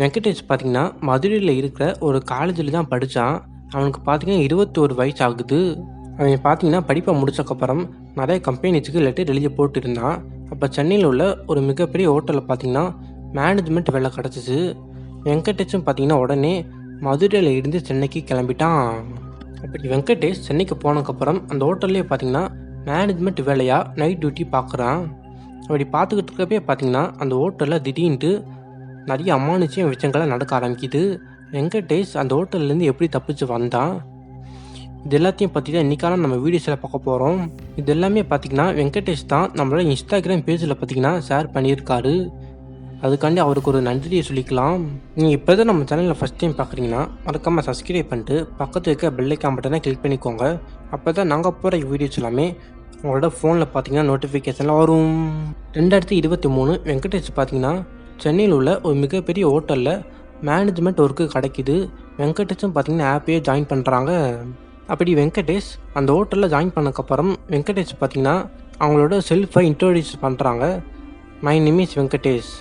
வெங்கடேஷ் பார்த்தீங்கன்னா, மதுரையில இருக்கிற ஒரு காலேஜில தான் படிச்சான். அவனுக்கு பார்த்தீங்கன்னா 21 வயசு ஆகுது. அவன் பார்த்தீங்கன்னா, படிப்ப முடிச்சக்கப்புறம் நெறைய கம்பெனிஸ்க்கு லெட்டர் எழுதி போட்டிருந்தான். அப்ப சென்னையில உள்ள ஒரு மிகப்பெரிய ஹோட்டல்ல பார்த்தீங்கன்னா, மேனேஜ்மெண்ட் வேலை கிடைச்சுச்சு. வெங்கடேஷும் பார்த்தீங்கன்னா, உடனே மதுரையில இருந்து சென்னைக்கு கிளம்பிட்டான். அப்படி வெங்கடேஷ் சென்னைக்கு போனதுக்கப்புறம் அந்த ஹோட்டல்லயே பார்த்தீங்கன்னா, மேனேஜ்மெண்ட் வேலையா நைட் டியூட்டி பார்க்குறான். அப்படி பார்த்துக்கிட்டு இருக்கப்பயே பார்த்தீங்கன்னா, அந்த ஹோட்டல்ல திடீர்ன்ட்டு நிறைய அமானுஷ்ய விஷயங்கள்லாம் நடக்க ஆரம்பிக்குது. வெங்கடேஷ் அந்த ஹோட்டல்லேருந்து எப்படி தப்பிச்சு வந்தான்? இது எல்லாத்தையும் பற்றி தான் இன்றைக்கான நம்ம வீடியோஸில் பார்க்க போகிறோம். இது எல்லாமே பார்த்திங்கன்னா வெங்கடேஷ் தான் நம்மளோட இன்ஸ்டாகிராம் பேஜில் பார்த்திங்கன்னா ஷேர் பண்ணியிருக்காரு. அதுக்காண்டி அவருக்கு ஒரு நன்றியை சொல்லிக்கலாம். நீங்கள் இப்போ தான் நம்ம சேனலில் ஃபஸ்ட் டைம் பார்க்குறீங்கன்னா மறக்காமல் சப்ஸ்கிரைப் பண்ணிட்டு பக்கத்தில் இருக்க பெல் ஐக்கான் பட்டனை கிளிக் பண்ணிக்கோங்க. அப்போ தான் நாங்கள் போகிற வீடியோஸ் எல்லாமே உங்களோட ஃபோனில் பார்த்தீங்கன்னா நோட்டிஃபிகேஷனில் வரும். 2023 வெங்கடேஷ் பார்த்தீங்கன்னா சென்னையில் உள்ள ஒரு மிகப்பெரிய ஹோட்டலில் மேனேஜ்மெண்ட் ஒர்க்கு கிடைக்கிது. வெங்கடேஷும் பார்த்தீங்கன்னா ஆப்பையே ஜாயின் பண்ணுறாங்க. அப்படி வெங்கடேஷ் அந்த ஹோட்டலில் ஜாயின் பண்ணக்கப்புறம் வெங்கடேஷ் பார்த்தீங்கன்னா அவங்களோட செல்ஃபை இன்ட்ரோடியூஸ் பண்ணுறாங்க. மை நேம் இஸ் வெங்கடேஷ்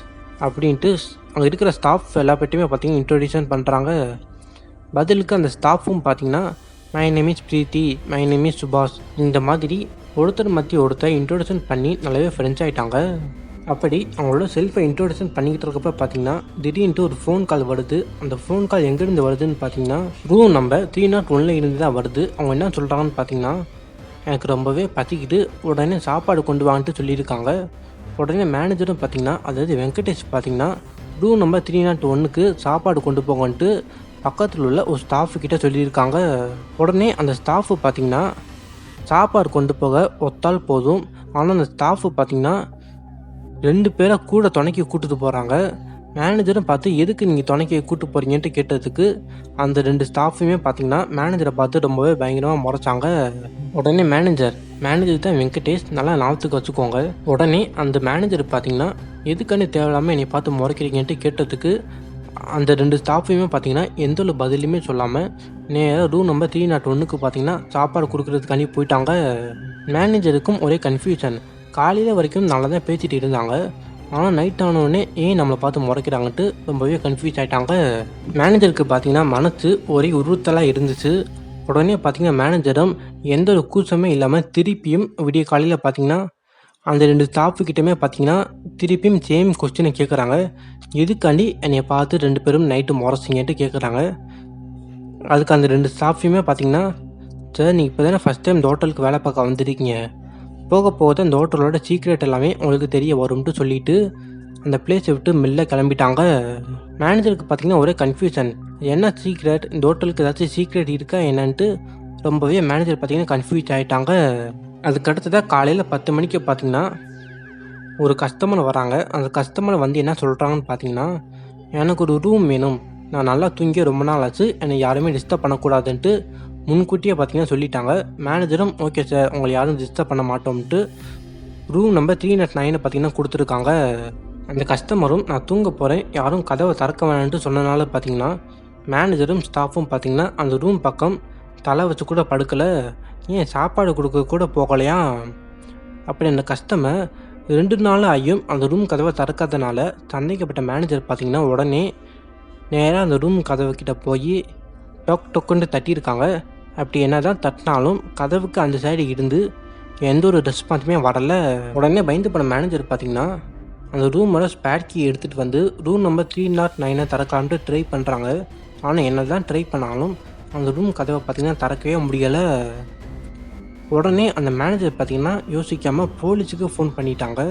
அப்படின்ட்டு அங்கே இருக்கிற ஸ்டாஃப் எல்லா பற்றியுமே பார்த்தீங்கன்னா இன்ட்ரோடியூஷன் பண்ணுறாங்க. பதிலுக்கு அந்த ஸ்டாஃபும் பார்த்தீங்கன்னா my name is Preethi, my name is Subash, இந்த மாதிரி ஒருத்தர் மத்திய ஒருத்தர் இன்ட்ரோடியூஷன் பண்ணி நல்லாவே ஃப்ரெண்ட்ஸ் ஆகிட்டாங்க. அப்படி அவங்களோட செல்ஃபை இன்ட்ரோடக்ஷன் பண்ணிக்கிட்டு இருக்கப்போ பார்த்தீங்கன்னா திடீர்னு ஒரு ஃபோன் கால் வருது. அந்த ஃபோன் கால் எங்கேருந்து வருதுன்னு பார்த்தீங்கன்னா ரூம் நம்பர் 301 இருந்து தான் வருது. அவங்க என்ன சொல்கிறாங்கன்னு பார்த்தீங்கன்னா, எனக்கு ரொம்பவே பசிக்குது, உடனே சாப்பாடு கொண்டு வாங்கிட்டு சொல்லியிருக்காங்க. உடனே மேனேஜரும் பார்த்தீங்கன்னா, அதாவது வெங்கடேஷ் பார்த்தீங்கன்னா ரூம் நம்பர் 301க்கு சாப்பாடு கொண்டு போங்கன்ட்டு பக்கத்தில் உள்ள ஒரு ஸ்டாஃபு கிட்டே சொல்லியிருக்காங்க. உடனே அந்த ஸ்டாஃபு பார்த்தீங்கன்னா சாப்பாடு கொண்டு போக ஒத்தால் போதும், ஆனால் அந்த ஸ்டாஃபு பார்த்தீங்கன்னா 2 பேரை கூட துணைக்கி கூட்டிட்டு போகிறாங்க. மேனேஜரும் பார்த்து எதுக்கு நீங்கள் துணைக்கி கூப்பிட்டு போகிறீங்கன்ட்டு கேட்டதுக்கு அந்த 2 ஸ்டாஃபுமே பார்த்தீங்கன்னா மேனேஜரை பார்த்து ரொம்பவே பயங்கரமாக முறைச்சாங்க. உடனே மேனேஜர் தான் வெங்கடேஷ், நல்லா ஞாபகத்துக்கு வச்சுக்கோங்க. உடனே அந்த மேனேஜர் பார்த்தீங்கன்னா எதுக்கானு தேவையில்லாமல் என்னை பார்த்து முறைக்கிறீங்கன்ட்டு கேட்டதுக்கு அந்த 2 ஸ்டாஃபுமே பார்த்தீங்கன்னா எந்த ஒரு பதிலுமே சொல்லாமல் நேராக ரூம் நம்பர் 301க்கு பார்த்தீங்கன்னா சாப்பாடு கொடுக்குறதுக்காண்டி போயிட்டாங்க. மேனேஜருக்கும் ஒரே கன்ஃபியூஷன். காலையில் வரைக்கும் நல்லா தான் பேசிகிட்டு இருந்தாங்க, ஆனால் நைட் ஆனவுடனே ஏன் நம்மளை பார்த்து முறைக்கிறாங்கன்ட்டு ரொம்பவே கன்ஃபியூஸ் ஆகிட்டாங்க. மேனேஜருக்கு பார்த்தீங்கன்னா மனசு ஒரே உறுத்தலாக இருந்துச்சு. உடனே பார்த்தீங்கன்னா மேனேஜரும் எந்த ஒரு கூச்சமே இல்லாமல் திருப்பியும் விடிய காலையில் பார்த்தீங்கன்னா அந்த 2 ஸ்டாஃபுக்கிட்டமே பார்த்தீங்கன்னா திருப்பியும் சேம் கொஸ்டினை கேட்குறாங்க. எதுக்காண்டி என்னை பார்த்து 2 பேரும் நைட்டு முறைச்சிங்கன்ட்டு கேட்குறாங்க. அதுக்கு அந்த 2 ஸ்டாஃபுமே பார்த்தீங்கன்னா, சார் நீங்கள் இப்போ தானே ஃபஸ்ட் டைம் இந்த ஹோட்டலுக்கு வேலை பார்க்க வந்திருக்கீங்க, போக போக தான் இந்த ஹோட்டலோட சீக்ரெட் எல்லாமே உங்களுக்கு தெரிய வரும்ட்டு சொல்லிட்டு அந்த பிளேஸை விட்டு மெல்ல கிளம்பிட்டாங்க. மேனேஜருக்கு பார்த்தீங்கன்னா ஒரே கன்ஃபியூஷன், என்ன சீக்ரெட், இந்த ஹோட்டலுக்கு ஏதாச்சும் சீக்ரெட் இருக்கா என்னன்ட்டு ரொம்பவே மேனேஜர் பார்த்தீங்கன்னா கன்ஃபியூஸ் ஆகிட்டாங்க. அதுக்கடுத்ததாக காலையில் 10 மணிக்கு பார்த்தீங்கன்னா ஒரு கஸ்டமர் வராங்க. அந்த கஸ்டமர் வந்து என்ன சொல்கிறாங்கன்னு பார்த்தீங்கன்னா, எனக்கு ஒரு ரூம் வேணும், நான் நல்லா தூங்கி ரொம்ப நாள் ஆச்சு, என்னை யாருமே டிஸ்டர்ப் பண்ணக்கூடாதுன்ட்டு முன்கூட்டியே பார்த்தீங்கன்னா சொல்லிட்டாங்க. மேனேஜரும் ஓகே சார், உங்களை யாரும் டிஸ்டர்ப் பண்ண மாட்டோம்ட்டு ரூம் நம்பர் 309 பார்த்தீங்கன்னா கொடுத்துருக்காங்க. அந்த கஸ்டமரும் நான் தூங்க போகிறேன், யாரும் கதவை திறக்க வேணான்ட்டு சொன்னனால பார்த்தீங்கன்னா மேனேஜரும் ஸ்டாஃபும் பார்த்தீங்கன்னா அந்த ரூம் பக்கம் தலை வச்சு கூட படுக்கலை, ஏன் சாப்பாடு கொடுக்க கூட போகலையா. அப்படி அந்த கஸ்டமர் 2 நாள் ஆகியும் அந்த ரூம் கதவை திறக்காதனால சந்தேகப்பட்ட மேனேஜர் பார்த்தீங்கன்னா உடனே நேராக அந்த ரூம் கதவு கிட்ட போய் டொக்குன்னு தட்டியிருக்காங்க. அப்படி என்ன தான் தட்டினாலும் கதவுக்கு அந்த சைடு இருந்து எந்த ஒரு ரெஸ்பான்ஸுமே வரலை. உடனே பயந்து போன மேனேஜர் பார்த்தீங்கன்னா அந்த ரூமோட ஸ்பேர் கீ எடுத்துகிட்டு வந்து ரூம் நம்பர் 309 திறக்கலான்ட்டு ட்ரை பண்ணுறாங்க. ஆனால் என்ன தான் ட்ரை பண்ணாலும் அந்த ரூம் கதவை பார்த்தீங்கன்னா திறக்கவே முடியலை. உடனே அந்த மேனேஜர் பார்த்தீங்கன்னா யோசிக்காமல் போலீஸுக்கு ஃபோன் பண்ணிட்டாங்க.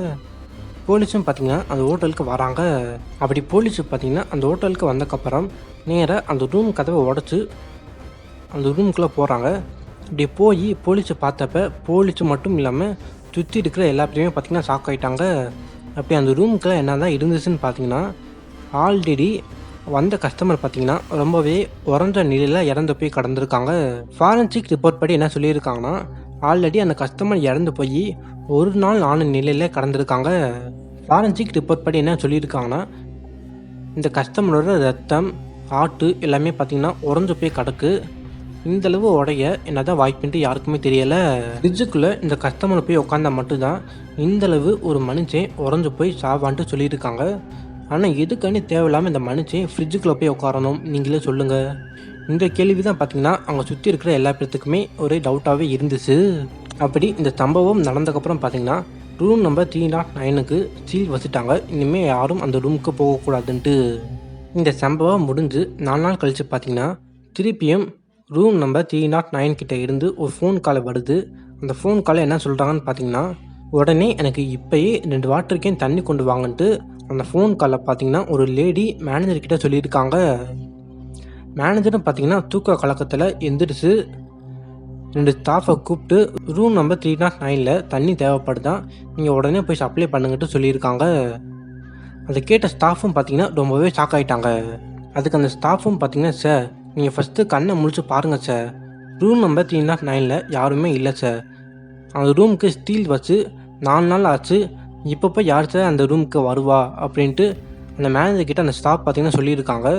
போலீஸும் பார்த்தீங்கன்னா அந்த ஹோட்டலுக்கு வராங்க. அப்படி போலீஸு பார்த்தீங்கன்னா அந்த ஹோட்டலுக்கு வந்தக்கப்புறம் நேராக அந்த ரூம் கதவை உடச்சி அந்த ரூமுக்குள்ளே போகிறாங்க. இப்படி போய் போலீஸை பார்த்தப்ப போலீஸு மட்டும் இல்லாமல் சுற்றி இருக்கிற எல்லா பேருமே பார்த்தீங்கன்னா ஷாக் ஆகிட்டாங்க. அப்படி அந்த ரூமுக்குள்ளே என்ன தான் இருந்துச்சுன்னு பார்த்தீங்கன்னா ஆல்ரெடி வந்த கஸ்டமர் பார்த்தீங்கன்னா ரொம்பவே உறைஞ்ச நிலையில் இறந்து போய் கடந்திருக்காங்க. ஃபாரன்சிக் ரிப்போர்ட் படி என்ன சொல்லியிருக்காங்கன்னா, ஆல்ரெடி அந்த கஸ்டமர் இறந்து போய் 1 நாள் ஆன நிலையில் கடந்திருக்காங்க. ஃபாரன்சிக் ரிப்போர்ட் படி என்ன சொல்லியிருக்காங்கன்னா, இந்த கஸ்டமரோட ரத்தம் ஹார்ட்டு எல்லாமே பார்த்தீங்கன்னா உறைஞ்சு போய் கிடக்கு. இந்தளவு உடைய என்னதான் வாய்ப்புன்ட்டு யாருக்குமே தெரியலை. ஃப்ரிட்ஜுக்குள்ளே இந்த கஸ்டமர் போய் உட்காந்தா மட்டும்தான் இந்தளவு ஒரு மனுஷன் உறைஞ்சு போய் சாவான்ட்டு சொல்லியிருக்காங்க. ஆனால் எதுக்காண்டி தேவையில்லாமல் இந்த மனுஷன் ஃப்ரிட்ஜுக்குள்ளே போய் உட்காரணும் நீங்களே சொல்லுங்கள். இந்த கேள்வி தான் பார்த்தீங்கன்னா அவங்க சுற்றி இருக்கிற எல்லா பேர்த்துக்குமே ஒரே டவுட்டாகவே இருந்துச்சு. அப்படி இந்த சம்பவம் நடந்ததுக்கப்புறம் பார்த்தீங்கன்னா ரூம் நம்பர் 309க்கு சீல் வச்சுட்டாங்க. இனிமேல் யாரும் அந்த ரூமுக்கு போகக்கூடாதுன்ட்டு. இந்த சம்பவம் முடிஞ்சு 4 நாள் கழித்து பார்த்தீங்கன்னா திருப்பியும் ரூம் நம்பர் 309 கிட்ட இருந்து ஒரு ஃபோன் கால் வருது. அந்த ஃபோன் காலை என்ன சொல்கிறாங்கன்னு பார்த்தீங்கன்னா, உடனே எனக்கு இப்போயே 2 வாட்டர் கேன் தண்ணி கொண்டு வாங்கன்ட்டு அந்த ஃபோன் காலில் பார்த்தீங்கன்னா ஒரு லேடி மேனேஜர்கிட்ட சொல்லியிருக்காங்க. மேனேஜரும் பார்த்தீங்கன்னா தூக்க கலக்கத்தில் எந்திரிச்சு 2 ஸ்டாஃபை கூப்பிட்டு ரூம் நம்பர் 309ல் தண்ணி தேவைப்படுதான், நீங்கள் உடனே போய் சப்ளை பண்ணுங்கட்டு சொல்லியிருக்காங்க. அதை கேட்ட ஸ்டாஃபும் பார்த்தீங்கன்னா ரொம்பவே ஷாக் ஆகிட்டாங்க. அதுக்கு அந்த ஸ்டாஃபும் பார்த்தீங்கன்னா, சார் நீங்கள் ஃபஸ்ட்டு கண்ணை முழிச்சு பாருங்கள் சார், ரூம் நம்பர் 309ல் யாருமே இல்லை சார். அந்த ரூமுக்கு ஸ்டீல் வச்சு 4 நாள் ஆச்சு, இப்போ போய் யார் சார் அந்த ரூமுக்கு வருவா அப்படின்ட்டு அந்த மேனேஜர்கிட்ட அந்த ஸ்டாஃப் பார்த்தீங்கன்னா சொல்லியிருக்காங்க.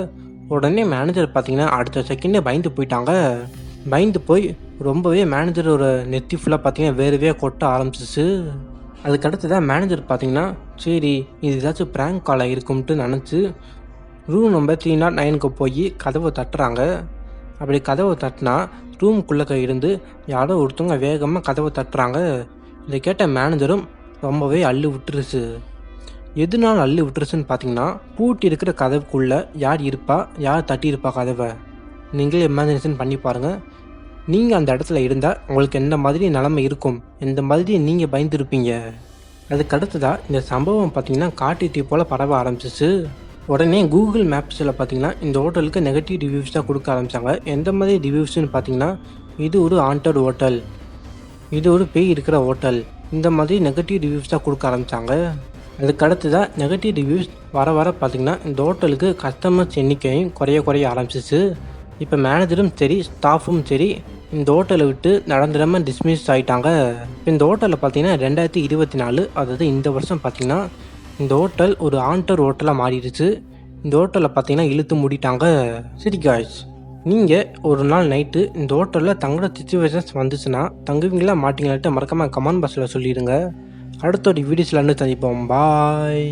உடனே மேனேஜர் பார்த்தீங்கன்னா அடுத்த செகண்டே பயந்து போயிட்டாங்க. பயந்து போய் ரொம்பவே மேனேஜரோட நெத்தி ஃபுல்லாக பார்த்தீங்கன்னா வேறுவே கொட்ட ஆரம்பிச்சிச்சு. அதுக்கடுத்து தான் மேனேஜர் பார்த்தீங்கன்னா சரி இது ஏதாச்சும் ப்ராங்க் காலாக இருக்கும்ட்டு நினச்சி ரூம் நம்பர் 309க்கு போய் கதவை தட்டுறாங்க. அப்படி கதவை தட்டினா ரூமுக்குள்ளே இருந்து யாரோ ஒருத்தவங்க வேகமாக கதவை தட்டுறாங்க. இதை கேட்ட மேனேஜரும் ரொம்பவே அள்ளு விட்டுருச்சு. எதுனால அள்ளு விட்டுருச்சுன்னு பார்த்தீங்கன்னா, பூட்டி இருக்கிற கதவுக்குள்ளே யார் இருப்பா, யார் தட்டியிருப்பா கதவை, நீங்களே இமேஜினேஷன் பண்ணி பாருங்கள். நீங்கள் அந்த இடத்துல இருந்தால் உங்களுக்கு எந்த மாதிரி நிலைமை இருக்கும், எந்த மாதிரி நீங்கள் பயந்துருப்பீங்க. அதுக்கடுத்ததாக இந்த சம்பவம் பார்த்தீங்கன்னா காட்டு தீ போல் பரவ ஆரம்பிச்சிச்சு. உடனே கூகுள் மேப்ஸில் பார்த்தீங்கன்னா இந்த ஹோட்டலுக்கு நெகட்டிவ் ரிவ்யூஸ் தான் கொடுக்க ஆரம்பித்தாங்க. எந்த மாதிரி ரிவ்யூஸ்ன்னு பார்த்தீங்கன்னா, இது ஒரு ஹாண்டட் ஹோட்டல், இது ஒரு பேய் இருக்கிற ஹோட்டல், இந்த மாதிரி நெகட்டிவ் ரிவ்யூஸ் தான் கொடுக்க ஆரம்பித்தாங்க. அதுக்கடுத்து தான் நெகட்டிவ் ரிவ்யூஸ் வர வர பார்த்திங்கன்னா இந்த ஹோட்டலுக்கு கஸ்டமர்ஸ் எண்ணிக்கையும் குறைய ஆரம்பிச்சிச்சு. இப்போ மேனேஜரும் சரி ஸ்டாஃபும் சரி இந்த ஹோட்டலை விட்டு நடந்துடாமல் டிஸ்மிஸ் ஆகிட்டாங்க. இப்போ இந்த ஹோட்டலில் பார்த்தீங்கன்னா 2024 அதாவது இந்த வருஷம் பார்த்திங்கன்னா இந்த ஹோட்டல் ஒரு ஹாண்டட் ஹோட்டலாக மாறிடுச்சு. இந்த ஹோட்டலில் பார்த்தீங்கன்னா இழுத்து மூடிட்டாங்க. சரி காய்ஸ், நீங்கள் ஒரு நாள் நைட்டு இந்த ஹோட்டலில் தங்குற சிச்சுவேஷன்ஸ் வந்துச்சுன்னா தங்குவீங்களா மாட்டிங்களாட்டு மறக்காமல் கமெண்ட் பாக்ஸில் சொல்லிடுங்க. அடுத்த ஒரு வீடியோஸில் சந்திப்போம். பாய்.